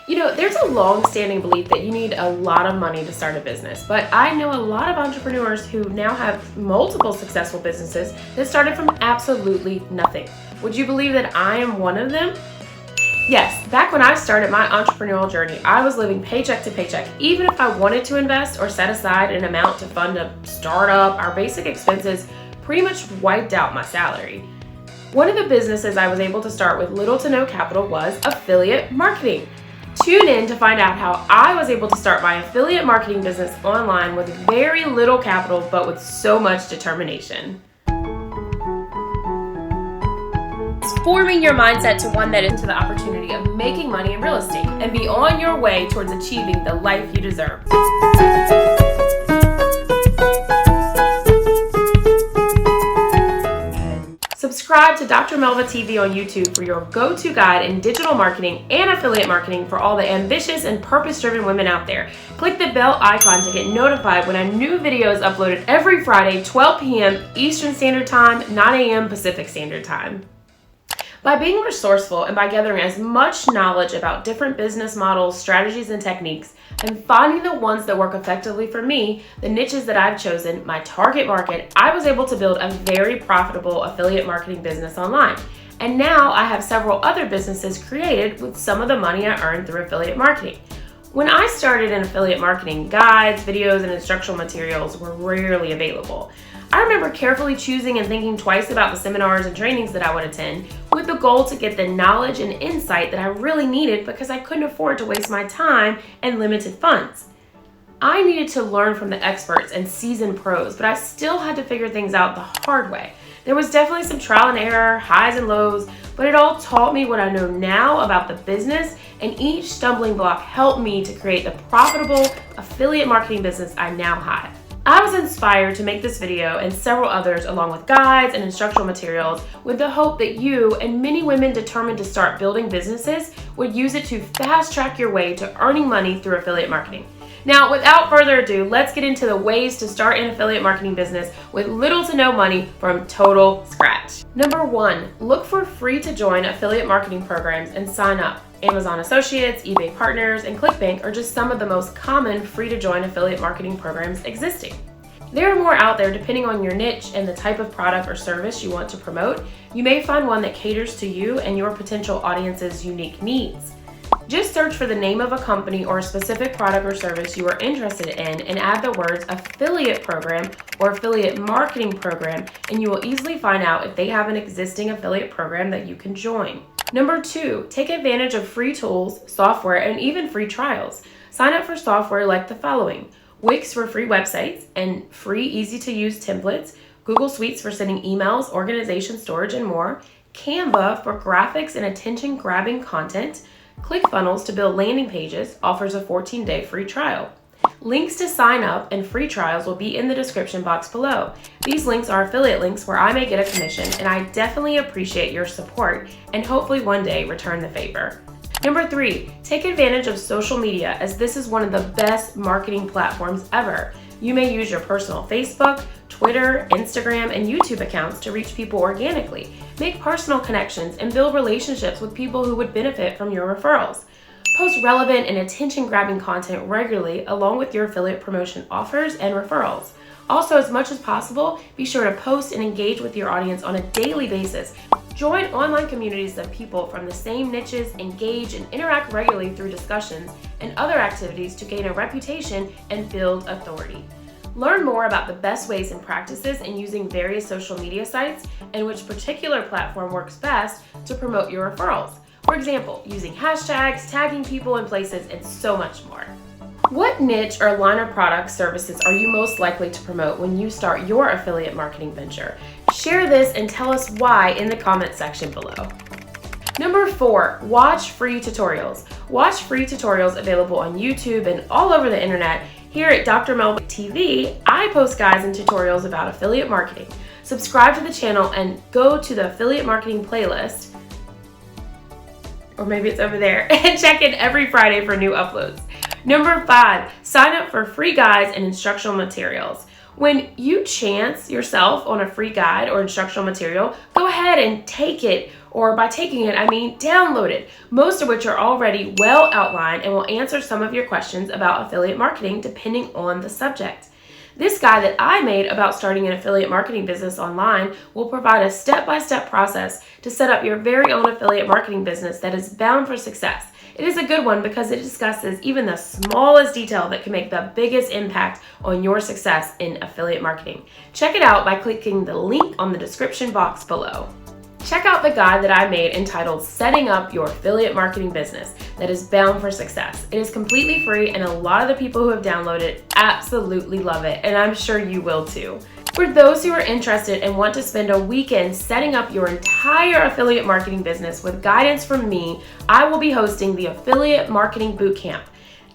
There's a long-standing belief that you need a lot of money to start a business, but I know a lot of entrepreneurs who now have multiple successful businesses that started from absolutely nothing. Would you believe that I am one of them? Yes, back when I started my entrepreneurial journey, I was living paycheck to paycheck. Even if I wanted to invest or set aside an amount to fund a startup, our basic expenses pretty much wiped out my salary. One of the businesses I was able to start with little to no capital was affiliate marketing. Tune in to find out how I was able to start my affiliate marketing business online with very little capital, but with so much determination. Transforming your mindset to one that is into the opportunity of making money in real estate and be on your way towards achieving the life you deserve. Subscribe to Doctor Melva TV on YouTube for your go-to guide in digital marketing and affiliate marketing for all the ambitious and purpose-driven women out there. Click the bell icon to get notified when a new video is uploaded every Friday, 12 p.m. Eastern Standard Time, 9 a.m. Pacific Standard Time. By being resourceful and by gathering as much knowledge about different business models, strategies, and techniques, and finding the ones that work effectively for me, the niches that I've chosen, my target market, I was able to build a very profitable affiliate marketing business online. And now I have several other businesses created with some of the money I earned through affiliate marketing. When I started in affiliate marketing, guides, videos, and instructional materials were rarely available. I remember carefully choosing and thinking twice about the seminars and trainings that I would attend with the goal to get the knowledge and insight that I really needed because I couldn't afford to waste my time and limited funds. I needed to learn from the experts and seasoned pros, but I still had to figure things out the hard way. There was definitely some trial and error, highs and lows, but it all taught me what I know now about the business, and each stumbling block helped me to create the profitable affiliate marketing business I now have. I was inspired to make this video and several others along with guides and instructional materials with the hope that you and many women determined to start building businesses would use it to fast track your way to earning money through affiliate marketing. Now, without further ado, let's get into the ways to start an affiliate marketing business with little to no money from total scratch. Number 1, look for free to join affiliate marketing programs and sign up. Amazon Associates, eBay Partners, and ClickBank are just some of the most common free-to-join affiliate marketing programs existing. There are more out there depending on your niche and the type of product or service you want to promote. You may find one that caters to you and your potential audience's unique needs. Just search for the name of a company or a specific product or service you are interested in and add the words affiliate program or affiliate marketing program, and you will easily find out if they have an existing affiliate program that you can join. Number 2, take advantage of free tools, software, and even free trials. Sign up for software like the following: Wix for free websites and free easy-to-use templates, Google Suites for sending emails, organization, storage, and more, Canva for graphics and attention-grabbing content, Clickfunnels to build landing pages, offers a 14-day free trial. Links to sign up and free trials will be in the description box below. These links are affiliate links where I may get a commission, and I definitely appreciate your support and hopefully one day return the favor. Number 3, take advantage of social media, as this is one of the best marketing platforms ever. You may use your personal Facebook, Twitter, Instagram, and YouTube accounts to reach people organically, make personal connections, and build relationships with people who would benefit from your referrals. Post relevant and attention-grabbing content regularly along with your affiliate promotion offers and referrals. Also, as much as possible, be sure to post and engage with your audience on a daily basis. Join online communities of people from the same niches, engage and interact regularly through discussions and other activities to gain a reputation and build authority. Learn more about the best ways and practices in using various social media sites and which particular platform works best to promote your referrals. For example, using hashtags, tagging people and places, and so much more. What niche or line of products, services are you most likely to promote when you start your affiliate marketing venture? Share this and tell us why in the comment section below. Number 4, watch free tutorials. Watch free tutorials available on YouTube and all over the internet. Here at Doctor Melva TV, I post guides and tutorials about affiliate marketing. Subscribe to the channel and go to the affiliate marketing playlist, or maybe it's over there, and check in every Friday for new uploads. Number 5, sign up for free guides and instructional materials. When you chance yourself on a free guide or instructional material, go ahead and take it or by taking it, I mean download it, most of which are already well outlined and will answer some of your questions about affiliate marketing depending on the subject. This guide that I made about starting an affiliate marketing business online will provide a step-by-step process to set up your very own affiliate marketing business that is bound for success. It is a good one because it discusses even the smallest detail that can make the biggest impact on your success in affiliate marketing. Check it out by clicking the link on the description box below. Check out the guide that I made entitled Setting Up Your Affiliate Marketing Business that is bound for success. It is completely free and a lot of the people who have downloaded it absolutely love it, and I'm sure you will too. For those who are interested and want to spend a weekend setting up your entire affiliate marketing business with guidance from me, I will be hosting the Affiliate Marketing Bootcamp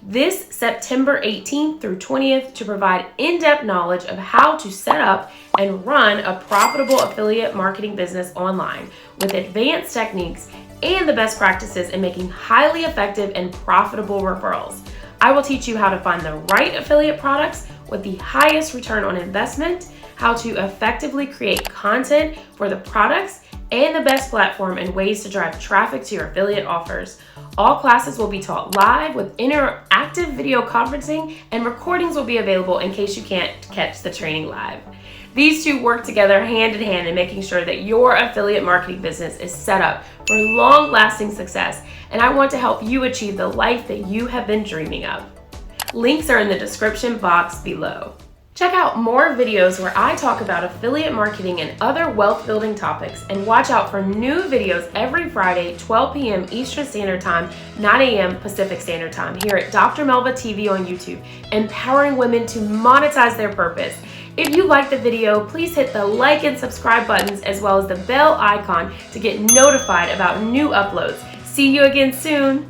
this September 18th through 20th to provide in-depth knowledge of how to set up and run a profitable affiliate marketing business online with advanced techniques and the best practices in making highly effective and profitable referrals. I will teach you how to find the right affiliate products with the highest return on investment, how to effectively create content for the products, and the best platform and ways to drive traffic to your affiliate offers. All classes will be taught live with interactive video conferencing, and recordings will be available in case you can't catch the training live. These two work together hand in hand in making sure that your affiliate marketing business is set up for long-lasting success, and I want to help you achieve the life that you have been dreaming of. Links are in the description box below. Check out more videos where I talk about affiliate marketing and other wealth building topics, and watch out for new videos every Friday, 12 p.m. Eastern Standard Time, 9 a.m. Pacific Standard Time here at Doctor Melva TV on YouTube, empowering women to monetize their purpose. If you like the video, please hit the like and subscribe buttons as well as the bell icon to get notified about new uploads. See you again soon.